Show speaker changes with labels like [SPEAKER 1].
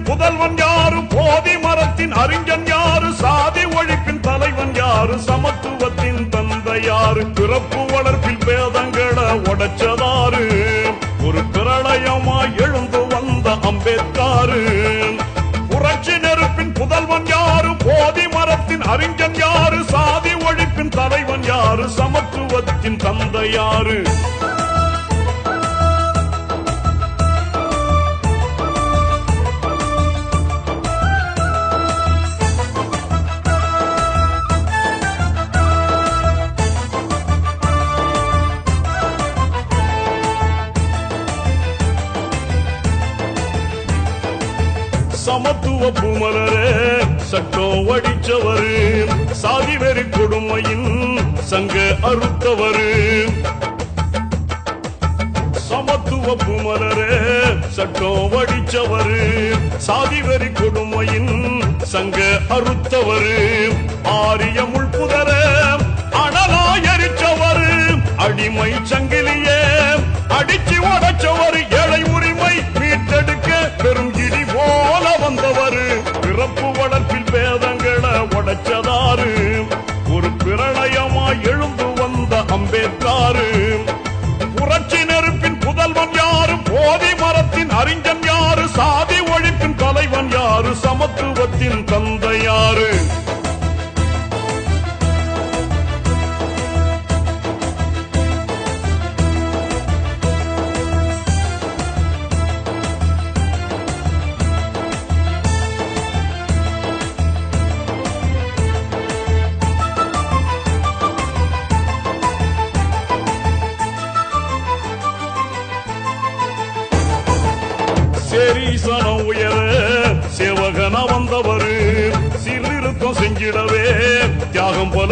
[SPEAKER 1] நெருப்பின் புதல்வன் யாரு? போதி மரத்தின் அறிஞன் யாரு? சாதி ஒழிப்பின் தலைவன் யாரு? சமத்துவத்தின் தந்தை யாரு? பிறப்பு வளர்ப்பில் பேதங்களை உடைச்சதாரு? ஒரு பிரளயமாய் எழுந்து வந்த அம்பேத்கர். புரட்சி நெருப்பின் புதல்வன் யாரு? போதி மரத்தின் அறிஞன் யாரு? சாதி ஒழிப்பின் தலைவன் யாரு? சமத்துவத்தின் தந்தை யாரு? சமத்துவ பூமலரே சட்டம் வடிச்சவரு, சாதி வெறி கொடுமையின் சங்க அறுத்தவரு. சமத்துவ பூமலரே சட்டம் வடிச்சவரு, சாதி வெறி கொடுமையின் சங்க அறுத்தவரு. ஆரிய முள்புதரே அனலா எரிச்சவரு, அடிமை சங்கிலியே அடிச்சு உடைச்சவரு. ஏழை உரிமை மீட்டெடுக்க பெரும் இடி போல வந்தவரு. பிறப்பு வளர்ப்பில் பேதங்களை உடைச்சதாரு? ஒரு பிரளயமாய் எழுந்து வந்த அம்பேத்கர். புரட்சி நெருப்பின் புதல்வன் யாரு? போதி மரத்தின் அறிஞன் யாரு? சாதி ஒழிப்பின் தலைவன் யாரு? சமத்துவத்தின் தந்தை யாரு? சேரீசன உயர சேவகன வந்தவரு, சீர்திருத்தம் செஞ்சிடவே தியாகம் போல